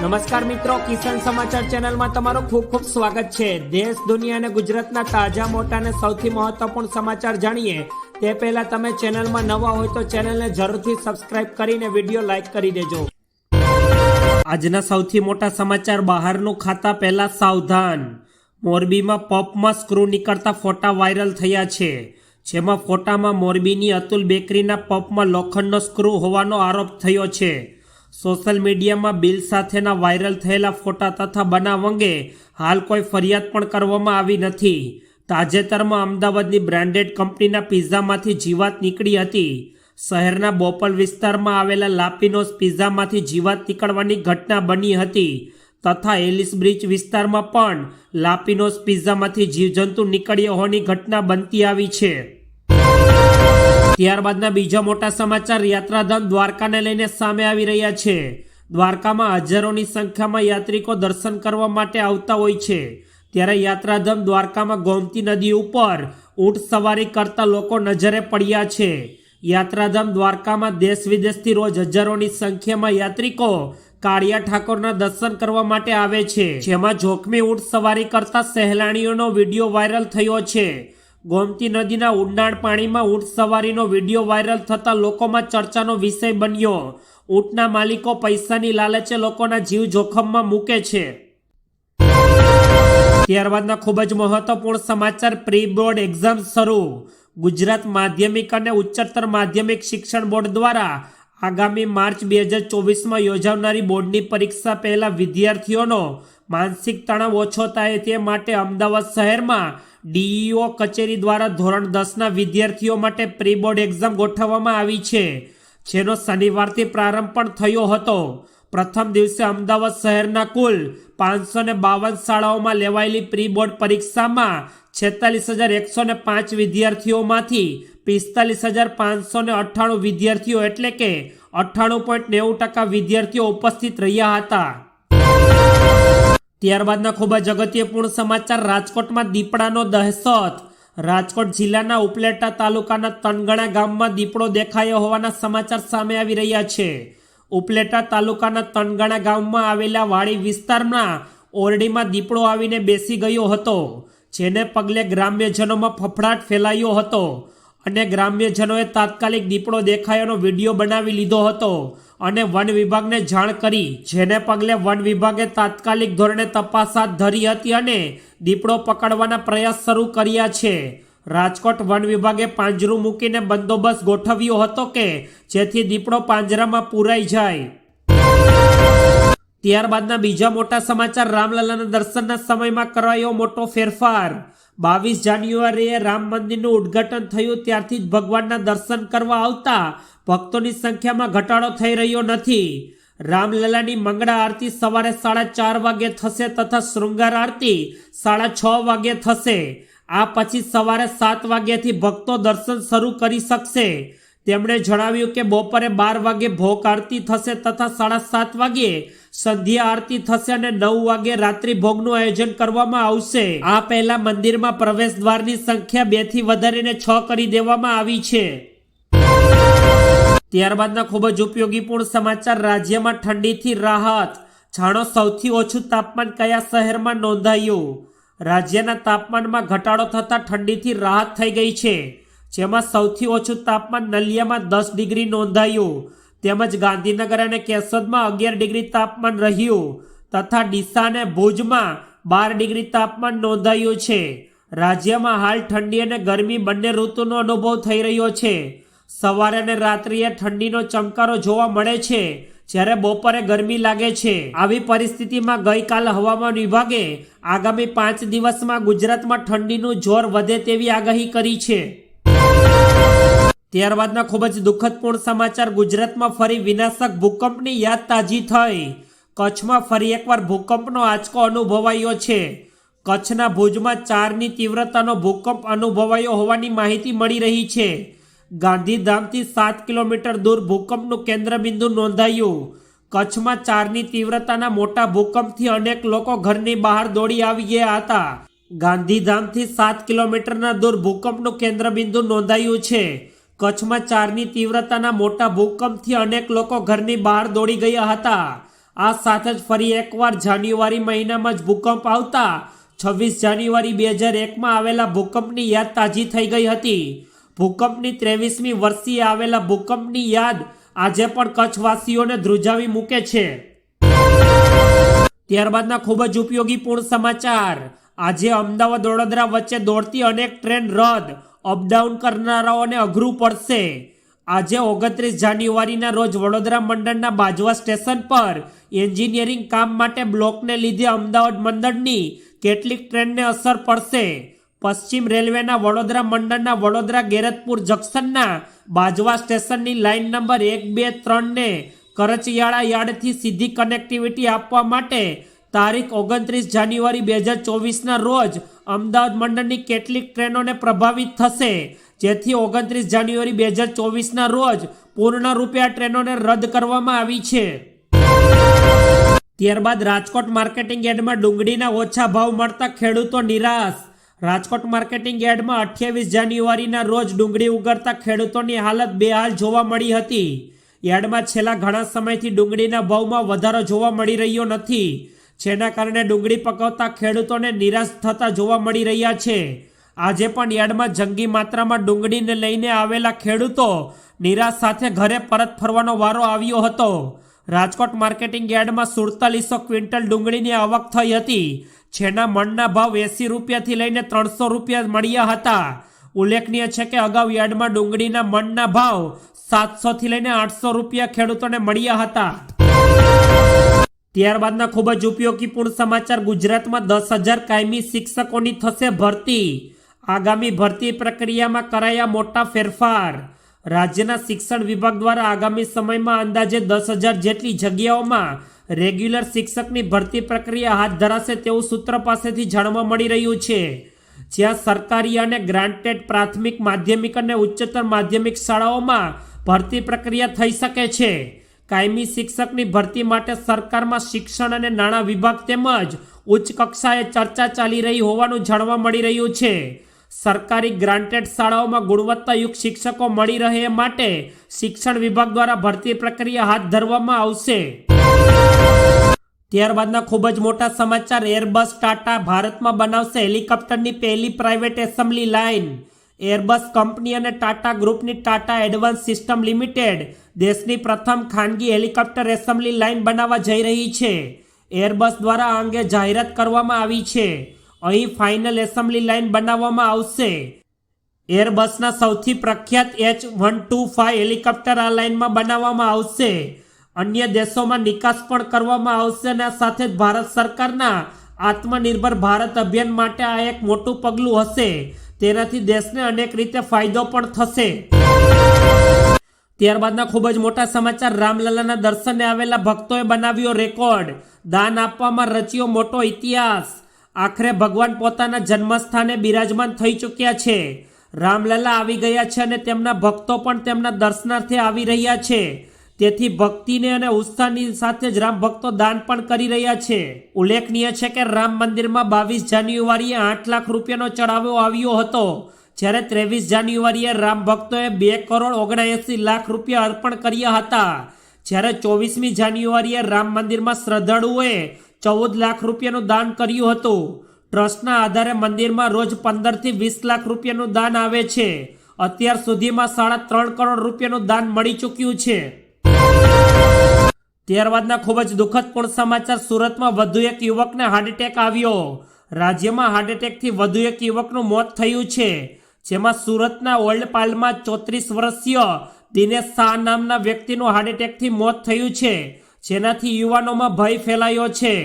નમસ્કાર મિત્રો, કિસાન સમાચાર ચેનલમાં તમારું ખૂબ ખૂબ સ્વાગત છે। દેશ, દુનિયા અને ગુજરાતના તાજા, મોટા અને સૌથી મહત્વપૂર્ણ સમાચાર જાણીએ તે પહેલા તમે ચેનલમાં નવા હોય તો ચેનલને જરૂરથી સબસ્ક્રાઇબ કરીને વિડીયો લાઈક કરી દેજો। આજના સૌથી મોટા સમાચાર બહારનું ખાતા પહેલા સાવધાન। મોરબીમાં પબમાં સ્ક્રૂ નીકળતા ફોટા વાયરલ થયા છે, જેમાં ફોટામાં મોરબીની અતુલ બેકરીના પબમાં લોખંડનો સ્ક્રૂ હોવાનો આરોપ થયો છે। સોશિયલ મીડિયામાં બિલ સાથેના વાયરલ થયેલા ફોટા તથા બનાવ અંગે હાલ કોઈ ફરિયાદ પણ કરવામાં આવી નથી। તાજેતરમાં અમદાવાદની બ્રાન્ડેડ કંપનીના પિઝામાંથી જીવાત નીકળી હતી। શહેરના બોપલ વિસ્તારમાં આવેલા લાપીનોસ પિઝામાંથી જીવાત નીકળવાની ઘટના બની હતી તથા એલિસ બ્રિજ વિસ્તારમાં પણ લાપીનોસ પિઝામાંથી જીવજંતુ નીકળ્યા હોવાની ઘટના બનતી આવી છે। ત્યારબાદના બીજા મોટા સમાચાર યાત્રાધામ દ્વારકાને લઈને સામે આવી રહ્યા છે। દ્વારકામાં હજારોની સંખ્યામાં યાત્રિકો દર્શન કરવા માટે આવતા હોય છે, ત્યારે યાત્રાધામ દ્વારકામાં ગોમતી નદી ઉપર ઊંટ સવારી કરતા લોકો નજરે પડ્યા છે। યાત્રાધામ દ્વારકામાં દેશ વિદેશથી રોજ હજારોની સંખ્યામાં યાત્રિકો કાળિયા ઠાકોરના દર્શન કરવા માટે આવે છે, જેમાં જોખમી ઊંટ સવારી કરતા સહેલાણીઓનો વિડીયો વાયરલ થયો છે। ગોમતી નદીના ઊંડાણ પાણીમાં ઊંટ સવારીનો વિડીયો વાયરલ થતા લોકોમાં ચર્ચાનો વિષય બન્યો। ઊંટના માલિકો પૈસાની લાલચે લોકોના જીવ જોખમમાં મૂકે છે। ત્યારબાદના ખૂબ જ મહત્વપૂર્ણ સમાચાર, પ્રી બોર્ડ એક્ઝામ શરૂ। ગુજરાત માધ્યમિક અને ઉચ્ચતર માધ્યમિક શિક્ષણ બોર્ડ દ્વારા આગામી માર્ચ 2024માં યોજાનારી બોર્ડની પરીક્ષા પહેલા વિદ્યાર્થીઓનો માનસિક તણાવ ઓછો થાય તે માટે અમદાવાદ શહેરમાં ડીઈઓ કચેરી દ્વારા ધોરણ 10ના વિદ્યાર્થીઓ માટે પ્રી બોર્ડ એક્ઝામ ગોઠવવામાં આવી છે, જેનો શનિવારથી પ્રારંભ પણ થયો હતો। પ્રથમ દિવસે અમદાવાદ શહેરના કુલ 552 શાળાઓમાં લેવાયેલી પ્રી બોર્ડ પરીક્ષામાં 46,105 વિદ્યાર્થીઓમાંથી 45,598 વિદ્યાર્થીઓ એટલે કે 98.90% વિદ્યાર્થીઓ ઉપસ્થિત રહ્યા હતા। ત્યારબાદના ખૂબ જ અગત્યપૂર્ણ સમાચાર, રાજકોટમાં દીપડાનો દહેશત। રાજકોટ જિલ્લાના ઉપલેટા તાલુકાના તનગણા ગામમાં દીપડો દેખાયો હોવાના સમાચાર સામે આવી રહ્યા છે। ઉપલેટા તાલુકાના તનગણા ગામમાં આવેલા વાડી વિસ્તારમાં ઓરડીમાં દીપડો આવીને બેસી ગયો હતો, જેને પગલે ગ્રામ્યજનોમાં ફફડાટ ફેલાયો હતો અને ગ્રામ્યજનોએ તાત્કાલિક દીપડો દેખાયાનો વિડીયો બનાવી લીધો હતો અને વન વિભાગને જાણ કરી, જેને પગલે વન વિભાગે તાત્કાલિક ધોરણે તપાસ હાથ ધરી હતી અને દીપડો પકડવાના પ્રયાસ શરૂ કર્યા છે। રાજકોટ વન વિભાગે પાંજરું મૂકીને બંદોબસ્ત ગોઠવ્યો હતો કે જેથી દીપડો પાંજરામાં પૂરાઈ જાય। ત્યારબાદના બીજા મોટા સમાચાર, રામલલ્લાના દર્શનના સમયમાં કરાયો મોટો ફેરફાર। 22 જાન્યુઆરીએ રામ મંદિરનું ઉદ્ઘાટન થયું ત્યારથી જ ભગવાનના દર્શન કરવા આવતા ભક્તોની સંખ્યામાં ઘટાડો થઈ રહ્યો નથી। રામલલ્લાની મંગળા આરતી સવારે 4:30 વાગે થશે તથા શૃંગાર આરતી 6:30 વાગે થશે। આ પછી સવારે 7 વાગ્યાથી ભક્તો દર્શન શરૂ કરી શકશે। તેમણે જણાવ્યું કે બપોરે 12 વાગે ભોગ આરતી થશે તથા 7:30 વાગ્યે સંધ્યા આરતી થશે અને 9 વાગે રાત્રિ ભોગનું આયોજન કરવામાં આવશે। આ પહેલા મંદિરમાં પ્રવેશ દ્વારની સંખ્યા 2 થી વધારીને 6 કરી દેવામાં આવી છે। ત્યારબાદના ખૂબ જ ઉપયોગીપૂર્ણ સમાચાર, રાજ્યમાં ઠંડીથી રાહત। જાણો સૌથી ઓછું તાપમાન કયા શહેરમાં નોંધાયું। રાજ્યના તાપમાનમાં ઘટાડો થતાં ઠંડીથી રાહત થઈ ગઈ છે, જેમાં સૌથી ઓછું તાપમાન નલિયામાં 10 ડિગ્રી નોંધાયું, તેમજ ગાંધીનગર અને કેશોદમાં 11 ડિગ્રી તાપમાન રહ્યું તથા ડીસા અને ભુજમાં 12 ડિગ્રી તાપમાન નોંધાયું છે। રાજ્યમાં હાલ ઠંડી અને ગરમી બંને ઋતુનો અનુભવ થઈ રહ્યો છે। સવારે અને રાત્રિએ ઠંડીનો ચમકારો જોવા મળે છે, જ્યારે બપોરે ગરમી લાગે છે। આવી પરિસ્થિતિમાં ગઈકાલે હવામાન વિભાગે આગામી 5 દિવસમાં ગુજરાતમાં ઠંડીનું જોર વધે તેવી આગાહી કરી છે। ત્યારબાદના ખૂબ જ દુઃખદપૂર્ણ સમાચાર, ગુજરાતમાં ફરી વિનાશક ભૂકંપની યાદ તાજી થઈ। કચ્છમાં ફરી એકવાર ભૂકંપનો આંચકો અનુભવાયો છે। કચ્છના ભુજમાં 4ની તીવ્રતાનો ભૂકંપ અનુભવાયો હોવાની માહિતી મળી રહી છે। ગાંધીધામથી 7 કિલોમીટર દૂર ભૂકંપનું કેન્દ્રબિંદુ નોંધાયું। કચ્છમાં 4ની તીવ્રતાના મોટા ભૂકંપથી અનેક લોકો ઘરની બહાર દોડી આવી ગયા હતા। ગાંધીધામથી 7 કિલોમીટરના દૂર ભૂકંપનું કેન્દ્રબિંદુ નોંધાયું છે। કચ્છમાં 4ની તીવ્રતાના મોટા ભૂકંપથી અનેક લોકો ઘરની બહાર દોડી ગયા હતા। આ સાથે જ ફરી એકવાર જાન્યુઆરી મહિનામાં જ ભૂકંપ આવતા 26 જાન્યુઆરી 2001માં આવેલા ભૂકંપની યાદ તાજી થઈ ગઈ હતી. ભૂકંપની 23મી વર્ષીએ આવેલા ભૂકંપની યાદ આજે પણ કચ્છવાસીઓને ધ્રુજાવી મૂકે છે. ત્યારબાદના ખૂબ જ ઉપયોગીપૂર્ણ સમાચાર. આજે અમદાવાદ વડોદરા વચ્ચે દોડતી અનેક ટ્રેન રદ, અપડાઉન કરનારાઓને અઘરું પડશે. આજે 29 જાન્યુઆરીના રોજ વડોદરા મંડળના બાજવા સ્ટેશન પર એન્જિનિયરિંગ કામ માટે બ્લોકને લીધે અમદાવાદ મંડળની કેટલીક ટ્રેનને અસર પડશે. પશ્ચિમ રેલવેના વડોદરા મંડળના વડોદરા ગેરતપુર જંકશનના બાજવા સ્ટેશનની લાઇન નંબર 1, 2, 3 ને કરચિયાળા યાર્ડથી સીધી કનેક્ટિવિટી આપવા માટે તારીખ 29 જાન્યુઆરી 2024ના રોજ અમદાવાદ મંડળની કેટલીક ટ્રેનોને પ્રભાવિત થશે, જેથી 29 જાન્યુઆરી 2024ના રોજ પૂર્ણ રૂપે આ ટ્રેનોને રદ કરવામાં આવી છે. ત્યારબાદ રાજકોટ માર્કેટિંગ યાર્ડમાં ડુંગળીના ઓછા ભાવ મળતા ખેડૂતો નિરાશ. રાજકોટ માર્કેટિંગ યાર્ડમાં 28 જાન્યુઆરીના રોજ ડુંગળી ઉગાડતા ખેડૂતોની હાલત બેહાલ જોવા મળી હતી. યાર્ડમાં છેલ્લા ઘણા સમયથી ડુંગળીના ભાવમાં વધારો જોવા મળી રહ્યો નથી, જેના કારણે ડુંગળી પકવતા ખેડૂતોને નિરાશ થતા જોવા મળી રહ્યા છે. આજે પણ યાર્ડમાં જંગી માત્રામાં ડુંગળીને લઈને આવેલા ખેડૂતો નિરાશ સાથે ઘરે પરત ફરવાનો વારો આવ્યો હતો. રાજકોટ માર્કેટિંગ યાર્ડમાં 4700 ક્વિન્ટલ ડુંગળીની આવક થઈ હતી, જેના મણના ભાવ 80 રૂપિયાથી લઈને 300 રૂપિયા મળ્યા હતા. ઉલ્લેખનીય છે કે અગાઉ યાર્ડમાં ડુંગળીના મણના ભાવ 700 થી લઈને 800 રૂપિયા ખેડૂતોને મળ્યા હતા. ત્યારબાદના ખૂબ જ ઉપયોગીપૂર્ણ સમાચાર. ગુજરાતમાં 10,000 કાયમી શિક્ષકોની થશે ભરતી. આગામી ભરતી પ્રક્રિયામાં કરાયા મોટા ફેરફાર. રાજ્યના શિક્ષણ વિભાગ દ્વારા આગામી સમયમાં અંદાજે 10,000 જેટલી જગ્યાઓમાં રેગ્યુલર શિક્ષકની ભરતી પ્રક્રિયા હાથ ધરાશે તેવું સૂત્ર પાસેથી જાણવા મળી રહ્યું છે. જ્યાં સરકારી અને ગ્રાન્ટેડ પ્રાથમિક, માધ્યમિક અને ઉચ્ચતર માધ્યમિક શાળાઓમાં ભરતી પ્રક્રિયા થઈ શકે છે. કાયમી શિક્ષકની ભરતી માટે સરકારમાં શિક્ષણ અને નાણાં વિભાગ તેમજ ઉચ્ચ કક્ષાએ ચર્ચા ચાલી રહી હોવાનું જાણવા મળી રહ્યું છે. સરકારી ગ્રાન્ટેડ શાળાઓમાં ગુણવત્તાયુક્ત શિક્ષકો મળી રહે એ માટે શિક્ષણ વિભાગ દ્વારા ભરતી પ્રક્રિયા હાથ ધરવામાં આવશે. ત્યારબાદના ખૂબ જ મોટા સમાચાર. એરબસ ટાટા ભારતમાં બનાવશે હેલિકોપ્ટરની પહેલી private assembly line. Airbus company અને ટાટા ગ્રુપની ટાટા એડવાન્સ સિસ્ટમ લિમિટેડ દેશની પ્રથમ ખાનગી હેલિકોપ્ટર એસેમ્બલી લાઇન બનાવવા જઈ રહી છે. એરબસ દ્વારા આ અંગે જાહેરાત કરવામાં આવી છે. અહીં ફાઇનલ એસેમ્બલી લાઇન બનાવવામાં આવશે. એરબસના સૌથી પ્રખ્યાત H125 હેલિકોપ્ટર આ લાઇનમાં બનાવવામાં આવશે. અન્ય દેશોમાં નિકાસ પણ કરવામાં આવશે અને આ સાથે જ ભારત સરકારના આત્મનિર્ભર ભારત અભિયાન માટે આ એક મોટું પગલું હશે. તેનાથી દેશને અનેક રીતે ફાયદો પણ થશે. ત્યારબાદના ખૂબ જ મોટા સમાચાર. રામલલાના દર્શને આવેલા ભક્તોએ બનાવ્યો રેકોર્ડ. દાન આપવામાં રચ્યો મોટો ઇતિહાસ. આખરે ભગવાન પોતાના જન્મસ્થાને બિરાજમાન થઈ ચૂક્યા છે. રામલલા આવી ગયા છે અને તેમના ભક્તો પણ તેમના દર્શનાર્થે આવી રહ્યા છે. તેથી ભક્તિને અને ઉત્સાહની સાથે જ રામ ભક્તો દાન પણ કરી રહ્યા છે. ઉલ્લેખનીય છે કે રામ મંદિરમાં 22 જાન્યુઆરીએ 8 લાખ રૂપિયાનો ચડાવો આવ્યો હતો, જ્યારે 23 જાન્યુઆરીએ રામ ભક્તોએ 2,79,00,000 રૂપિયા અર્પણ કર્યા હતા. જ્યારે 24મી જાન્યુઆરીએ રામ મંદિરમાં શ્રદ્ધાળુઓએ 14 લાખ રૂપિયાનું દાન કર્યું હતું. ટ્રસ્ટના આધારે મંદિરમાં રોજ 15 થી 20 લાખ રૂપિયાનું દાન આવે છે. અત્યાર સુધીમાં 3.5 કરોડ રૂપિયાનું દાન મળી ચૂક્યું છે. ત્યારબાદના ખૂબ જ દુઃખદપૂર્ણ સમાચાર. સુરતમાં વધુ એક યુવકને હાર્ટ એટેક આવ્યો. રાજ્યમાં હાર્ટ એટેકથી વધુ એક યુવકનું મોત થયું છે, જેમાં સુરતના ઓલ્ડપાલમાં 34 વર્ષીય દિનેશ શાહ નામના વ્યક્તિનું હાર્ટ એટેકથી મોત થયું છે, જેનાથી યુવાનોમાં ભય ફેલાયો છે.